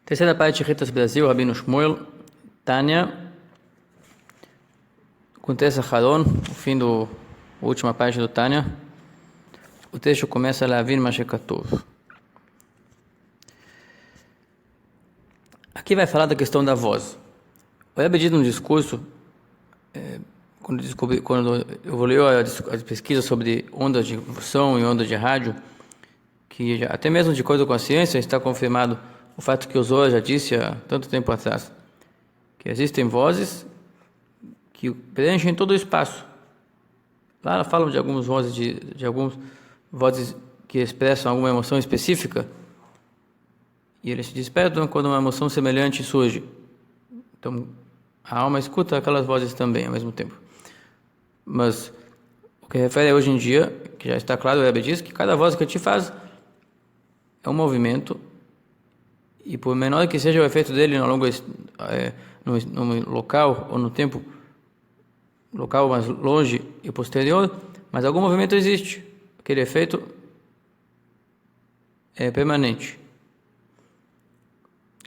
Terceira parte de Ritas Brasil, Rabino Shmuel, Tânia, Kuntesa Haron, o fim a última parte do Tânia. O texto começa a Lavin Mashekatov. Aqui vai falar da questão da voz. O Rebbe diz no discurso, quando eu vou ler a pesquisa sobre ondas de som e ondas de rádio, que até mesmo de acordo com a ciência está confirmado o fato que o Zohar já disse há tanto tempo atrás, que existem vozes que preenchem todo o espaço. Lá falam de algumas vozes, de algumas vozes que expressam alguma emoção específica, e eles se despertam quando uma emoção semelhante surge. Então, a alma escuta aquelas vozes também ao mesmo tempo. Mas o que refere a hoje em dia, que já está claro, o Rebbe diz que cada voz que te faz é um movimento, e por menor que seja o efeito dele no local ou no tempo, local mais longe e posterior, mas algum movimento existe. Aquele efeito é permanente.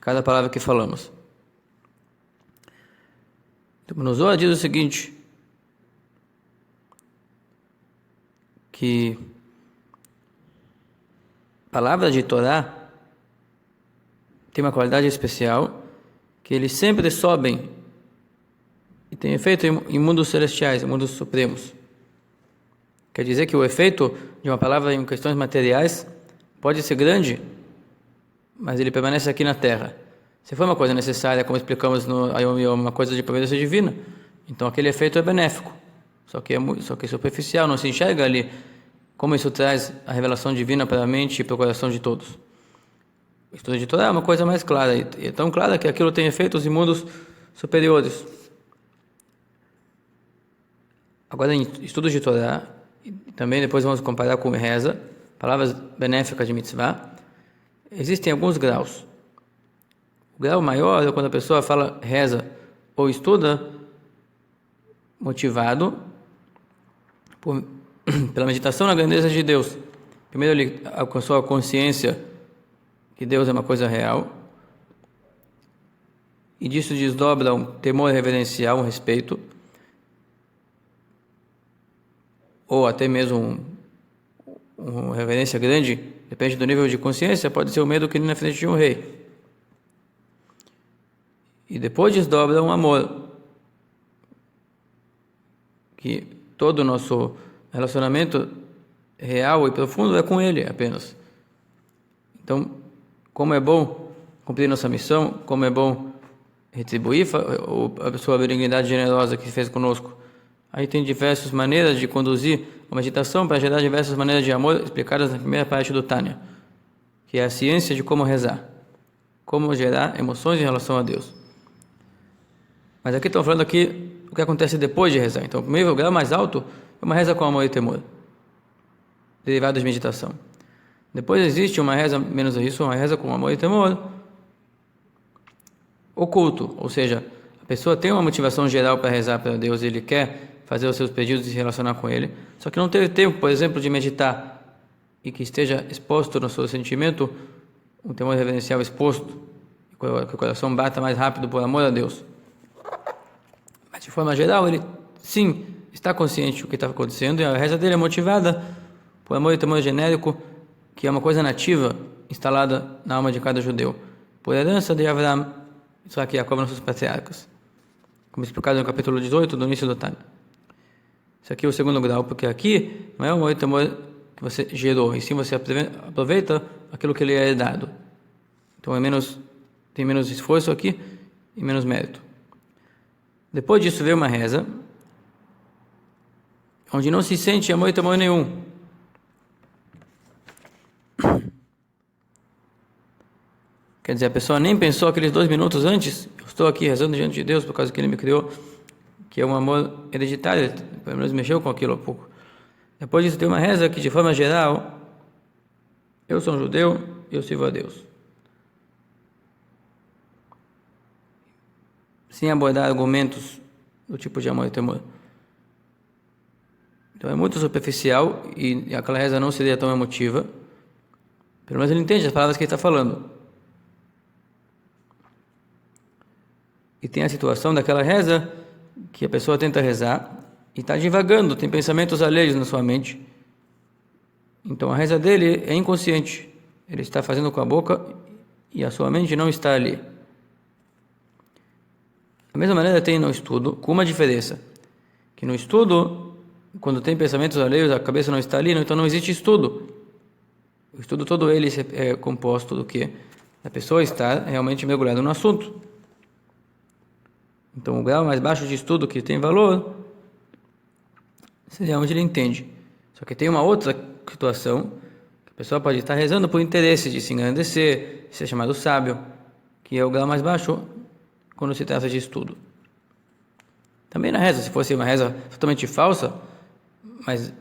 Cada palavra que falamos. No Zohar diz o seguinte, que palavras de Torá tem uma qualidade especial, que eles sempre sobem e tem efeito em mundos celestiais, em mundos supremos. Quer dizer que o efeito de uma palavra em questões materiais pode ser grande, mas ele permanece aqui na Terra. Se for uma coisa necessária, como explicamos no Ayom Yom, uma coisa de providência divina, então aquele efeito é benéfico, só que é superficial, não se enxerga ali como isso traz a revelação divina para a mente e para o coração de todos. O estudo de Torá é uma coisa mais clara, e é tão clara que aquilo tem efeitos em mundos superiores. Agora, em estudos de Torá, e também depois vamos comparar com reza, palavras benéficas de mitzvah, existem alguns graus. O grau maior é quando a pessoa fala reza ou estuda motivado pela meditação na grandeza de Deus. Primeiro ele alcançou a consciência que Deus é uma coisa real, e disso desdobra um temor reverencial, um respeito, ou até mesmo uma reverência grande, depende do nível de consciência, pode ser o medo que nem na frente de um rei. E depois desdobra um amor, que todo o nosso relacionamento real e profundo é com Ele apenas. Então, como é bom cumprir nossa missão, como é bom retribuir a sua benignidade generosa que fez conosco. Aí tem diversas maneiras de conduzir a meditação para gerar diversas maneiras de amor explicadas na primeira parte do Tânia, que é a ciência de como rezar, como gerar emoções em relação a Deus. Mas aqui estão falando aqui o que acontece depois de rezar. Então, o primeiro grau mais alto é uma reza com amor e temor, derivado de meditação. Depois existe uma reza, menos isso, uma reza com amor e temor oculto, ou seja, a pessoa tem uma motivação geral para rezar para Deus, ele quer fazer os seus pedidos e se relacionar com Ele, só que não teve tempo, por exemplo, de meditar e que esteja exposto no seu sentimento, um temor reverencial exposto, que o coração bata mais rápido por amor a Deus. Mas de forma geral, ele sim está consciente do que está acontecendo e a reza dele é motivada por amor e temor genérico, que é uma coisa nativa, instalada na alma de cada judeu, por herança de Avraham, Isaac e Jacob, nossos patriarcas, como explicado no capítulo 18 do início do Tânia. Isso aqui é o segundo grau, porque aqui não é o amor e temor que você gerou, e sim você aproveita aquilo que lhe é dado. Então tem menos esforço aqui e menos mérito. Depois disso veio uma reza, onde não se sente amor e temor nenhum. Quer dizer, a pessoa nem pensou aqueles 2 minutos antes, eu estou aqui rezando diante de Deus por causa que Ele me criou, que é um amor hereditário, pelo menos mexeu com aquilo há pouco. Depois disso tem uma reza que, de forma geral, eu sou um judeu, eu sirvo a Deus. Sem abordar argumentos do tipo de amor e temor. Então é muito superficial e aquela reza não seria tão emotiva. Pelo menos ele entende as palavras que ele está falando. E tem a situação daquela reza que a pessoa tenta rezar e está divagando, tem pensamentos alheios na sua mente. Então a reza dele é inconsciente. Ele está fazendo com a boca e a sua mente não está ali. Da mesma maneira tem no estudo, com uma diferença. Que no estudo, quando tem pensamentos alheios, a cabeça não está ali, então não existe estudo. O estudo todo ele é composto do que? A pessoa está realmente mergulhada no assunto. Então o grau mais baixo de estudo que tem valor seria onde ele entende. Só que tem uma outra situação que a pessoa pode estar rezando por interesse de se engrandecer, de ser chamado sábio, que é o grau mais baixo quando se trata de estudo. Também na reza, se fosse uma reza totalmente falsa, mas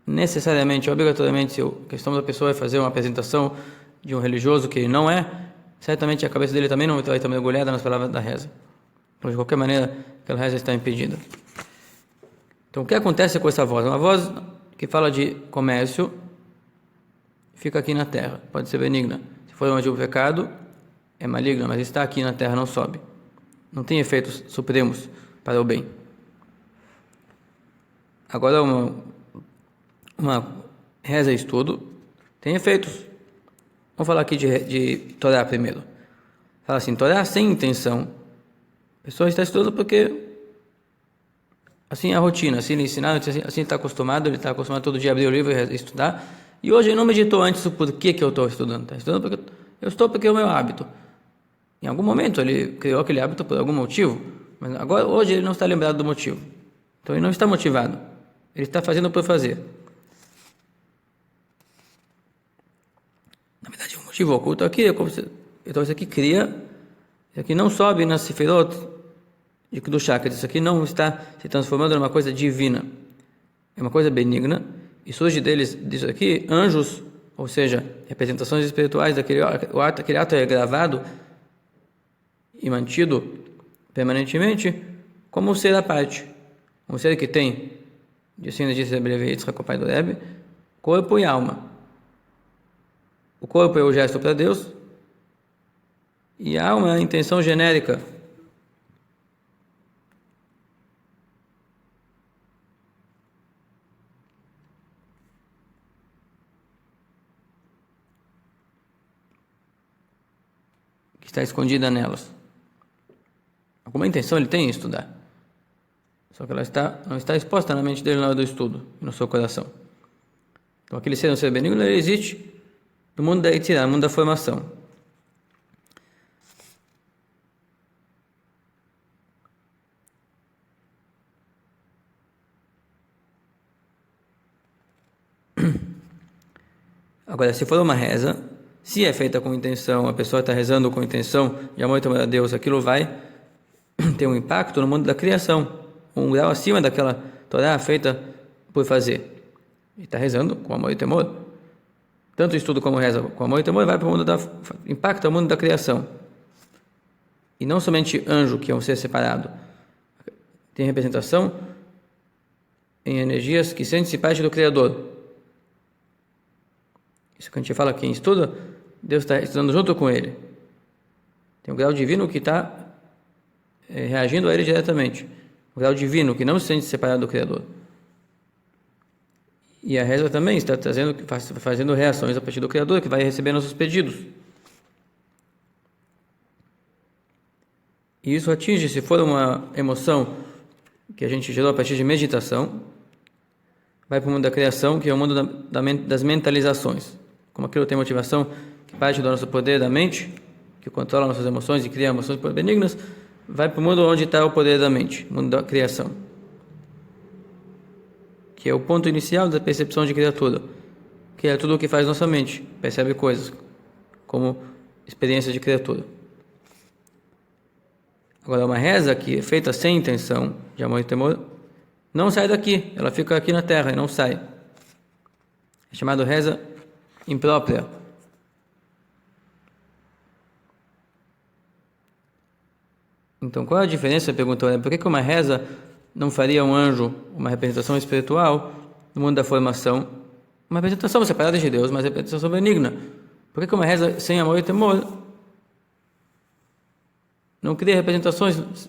necessariamente, obrigatoriamente, se a questão da pessoa é fazer uma apresentação de um religioso que ele não é, certamente a cabeça dele também não vai estar mergulhada nas palavras da reza. Então, de qualquer maneira, aquela reza está impedida. Então, o que acontece com essa voz? Uma voz que fala de comércio, fica aqui na terra, pode ser benigna. Se for uma de um pecado, é maligna, mas está aqui na terra, não sobe. Não tem efeitos supremos para o bem. Agora, uma reza e estudo tem efeitos. Vamos falar aqui de Torá primeiro. Fala assim, Torá sem intenção. A pessoa está estudando porque assim é a rotina, assim ele ensinaram, assim está acostumado, ele está acostumado todo dia a abrir o livro e estudar. E hoje ele não meditou antes o porquê que eu estou estudando. Está estudando porque eu estou porque é o meu hábito. Em algum momento ele criou aquele hábito por algum motivo, mas agora hoje ele não está lembrado do motivo. Então ele não está motivado. Ele está fazendo por fazer. Na verdade, o motivo oculto aqui é como se... Então isso aqui cria... Isso aqui não sobe na Sefirot do chakra. Isso aqui não está se transformando numa coisa divina. É uma coisa benigna. E surge disso aqui anjos, ou seja, representações espirituais daquele ato. Aquele ato é gravado e mantido permanentemente como um ser à parte. Um ser que tem, assim disse Rebbe Levi Yitzhak, o pai do Rebbe, corpo e alma. O corpo é o gesto para Deus e a alma é a intenção genérica. Que está escondida nelas. Alguma intenção ele tem em estudar. Só que ela não está exposta na mente dele na hora do estudo, no seu coração. Então aquele ser, um ser benigno, ele existe no mundo da Yetzirah, no mundo da formação. Agora, se for uma reza, se é feita com intenção, a pessoa está rezando com intenção de amor e temor a Deus, aquilo vai ter um impacto no mundo da criação, um grau acima daquela Torá feita por fazer. E está rezando com amor e temor. Tanto o estudo como reza com amor e temor vai para o mundo impacta o mundo da criação. E não somente anjo, que é um ser separado, tem representação em energias que sentem-se parte do Criador. Isso que a gente fala aqui em estudo, Deus está estudando junto com ele. Tem um grau divino que está reagindo a ele diretamente. Um grau divino que não se sente separado do Criador. E a reza também está fazendo reações a partir do Criador, que vai receber nossos pedidos. E isso atinge, se for uma emoção que a gente gerou a partir de meditação, vai para o mundo da criação, que é o mundo das mentalizações. Como aquilo tem motivação que parte do nosso poder da mente, que controla nossas emoções e cria emoções benignas, vai para o mundo onde está o poder da mente, o mundo da criação, que é o ponto inicial da percepção de criatura, que é tudo o que faz nossa mente, percebe coisas, como experiência de criatura. Agora, uma reza que é feita sem intenção de amor e temor, não sai daqui, ela fica aqui na terra e não sai. É chamado reza imprópria. Então, qual é a diferença? Perguntou, por que uma reza não faria um anjo, uma representação espiritual no mundo da formação? Uma representação separada de Deus, mas representação benigna. Por que uma reza sem amor e temor não cria representações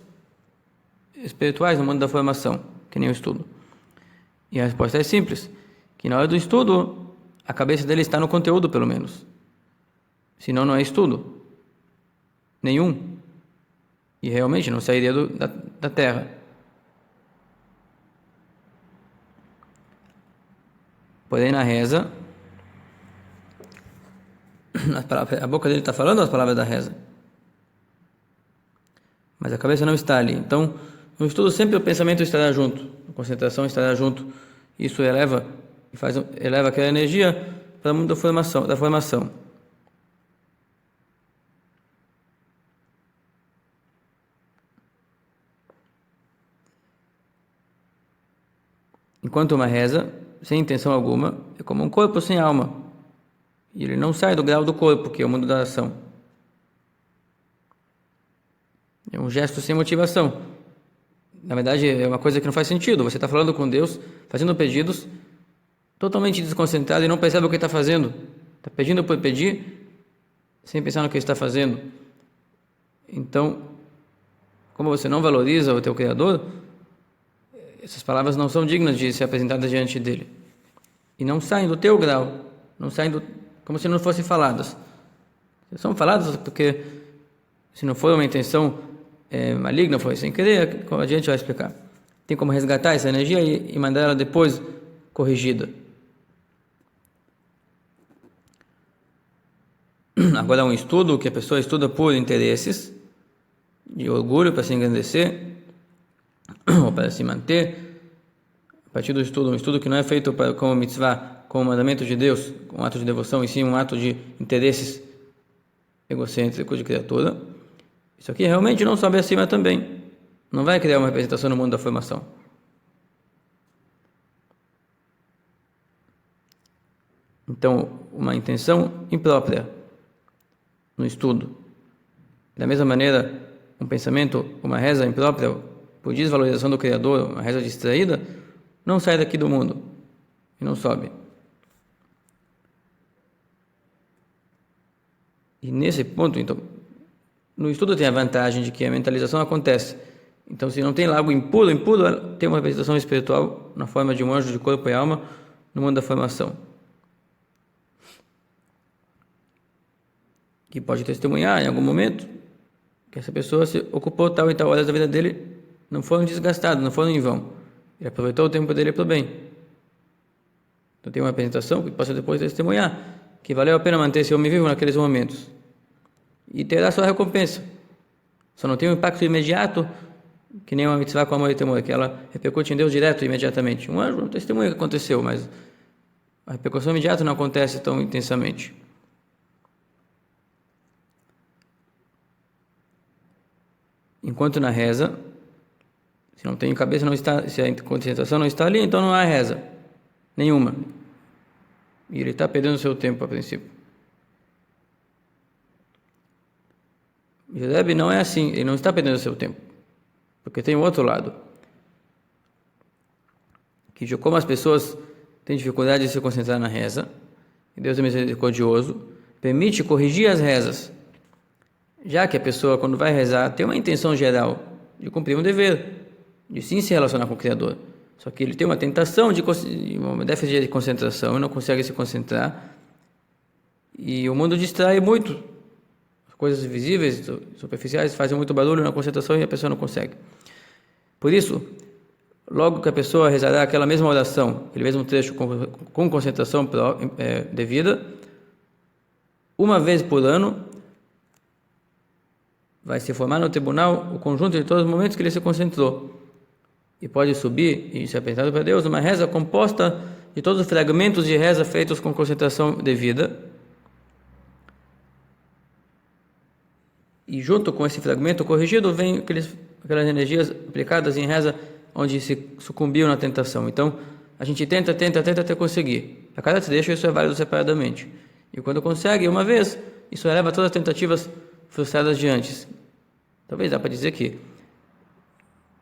espirituais no mundo da formação, que nem o estudo. E a resposta é simples, que na hora do estudo, a cabeça dele está no conteúdo, pelo menos. Senão não é estudo. Nenhum. E realmente não sairia da Terra. Porém, na reza, a boca dele está falando as palavras da reza, mas a cabeça não está ali. Então, no estudo sempre o pensamento estará junto, a concentração estará junto. Isso eleva aquela energia para o mundo da formação. Enquanto uma reza, sem intenção alguma, é como um corpo sem alma. E ele não sai do grau do corpo, que é o mundo da ação. É um gesto sem motivação. Na verdade, é uma coisa que não faz sentido. Você está falando com Deus, fazendo pedidos, totalmente desconcentrado e não percebe o que está fazendo. Está pedindo por pedir, sem pensar no que está fazendo. Então, como você não valoriza o teu Criador, essas palavras não são dignas de ser apresentadas diante dele. E não saem do teu grau, não saem como se não fossem faladas. São faladas porque, se não for uma intenção maligna, foi sem querer, como a gente vai explicar. Tem como resgatar essa energia e mandar ela depois corrigida. Agora, um estudo que a pessoa estuda por interesses, de orgulho, para se engrandecer, ou para se manter, a partir do estudo, um estudo que não é feito como mitzvah, como mandamento de Deus, um ato de devoção, e sim um ato de interesses egocêntricos de criatura. Isso aqui realmente não sobe acima também. Não vai criar uma representação no mundo da formação. Então, uma intenção imprópria no estudo. Da mesma maneira, um pensamento, uma reza imprópria, por desvalorização do Criador, uma reza distraída, não sai daqui do mundo e não sobe. E nesse ponto, então, no estudo tem a vantagem de que a mentalização acontece. Então, se não tem lá algo impuro, tem uma representação espiritual na forma de um anjo de corpo e alma no mundo da formação, que pode testemunhar em algum momento que essa pessoa se ocupou tal e tal horas da vida dele, não foram desgastadas, não foram em vão. Ele aproveitou o tempo dele para o bem. Então tem uma apresentação que possa depois testemunhar que valeu a pena manter esse homem vivo naqueles momentos. E terá sua recompensa. Só não tem um impacto imediato, que nem uma mitzvah com amor e temor, que ela repercute em Deus direto e imediatamente. Um anjo não testemunha o que aconteceu, mas a repercussão imediata não acontece tão intensamente. Enquanto na reza, se não tem cabeça, não está, se a concentração não está ali, então não há reza nenhuma. E ele está perdendo o seu tempo a princípio. Rebbe não é assim, ele não está perdendo o seu tempo, porque tem o outro lado, que de como as pessoas têm dificuldade de se concentrar na reza, e Deus é misericordioso, permite corrigir as rezas, já que a pessoa, quando vai rezar, tem uma intenção geral de cumprir um dever, de sim se relacionar com o Criador. Só que ele tem uma tentação uma déficit de concentração e não consegue se concentrar. E o mundo distrai muito. As coisas visíveis, superficiais, fazem muito barulho na concentração e a pessoa não consegue. Por isso, logo que a pessoa rezará aquela mesma oração, aquele mesmo trecho com concentração devida, uma vez por ano, vai se formar no tribunal o conjunto de todos os momentos que ele se concentrou. E pode subir e ser apresentado para Deus uma reza composta de todos os fragmentos de reza feitos com concentração devida. E junto com esse fragmento corrigido vem aquelas energias aplicadas em reza onde se sucumbiu na tentação. Então, a gente tenta até conseguir. A cada trecho isso é válido separadamente. E quando consegue uma vez, isso eleva todas as tentativas frustradas de antes. Talvez dá para dizer que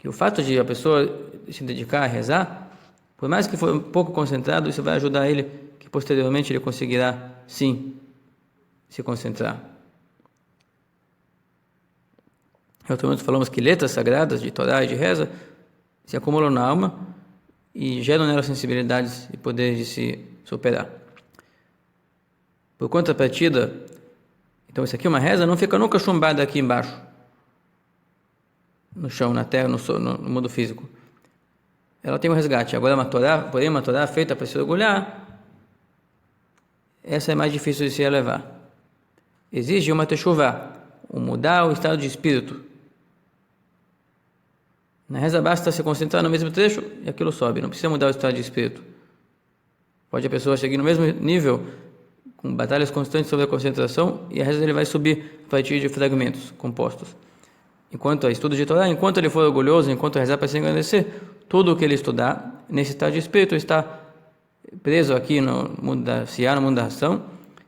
o fato de a pessoa se dedicar a rezar, por mais que for um pouco concentrado, isso vai ajudar ele, que posteriormente ele conseguirá, sim, se concentrar. Em outro momento falamos que letras sagradas de Torá e de reza se acumulam na alma e geram nela sensibilidades e poder de se superar. Por contrapartida, então isso aqui é uma reza, não fica nunca chumbada aqui embaixo, no chão, na terra, no mundo físico. Ela tem um resgate. Agora porém uma Torá feita para se orgulhar, essa é mais difícil de se elevar. Exige uma techuvá, mudar o estado de espírito. Na reza basta se concentrar no mesmo trecho e aquilo sobe, não precisa mudar o estado de espírito. Pode a pessoa chegar no mesmo nível, com batalhas constantes sobre a concentração, e a reza ele vai subir a partir de fragmentos compostos. Enquanto estudo de Torá, enquanto ele for orgulhoso, enquanto rezar para se engrandecer, tudo o que ele estudar, nesse estado de espírito, está preso aqui no mundo da Siyá, no mundo da ação,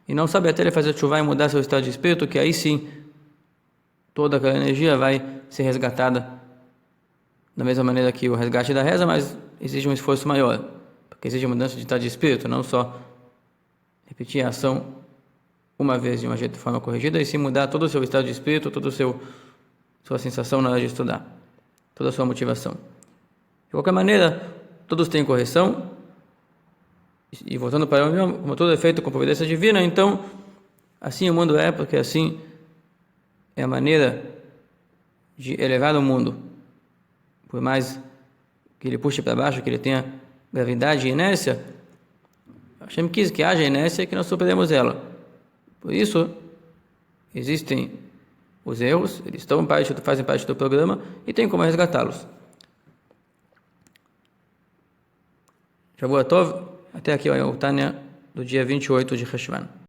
e não sabe até ele fazer chuva e mudar seu estado de espírito, que aí sim, toda aquela energia vai ser resgatada da mesma maneira que o resgate da reza, mas exige um esforço maior, porque exige mudança de estado de espírito, não só repetir a ação uma vez de forma corrigida, e sim mudar todo o seu estado de espírito, toda a sua sensação na hora de estudar, toda a sua motivação. De qualquer maneira, todos têm correção, e voltando para o mesmo, como todo é feito com providência divina, então, assim o mundo é, porque assim é a maneira de elevar o mundo. Por mais que ele puxe para baixo, que ele tenha gravidade e inércia, Hashem quis que haja inércia e que nós superemos ela. Por isso, existem os erros, eles fazem parte do programa e tem como resgatá-los. Shavuot Tov, até aqui o Tânia do dia 28 de Cheshvan.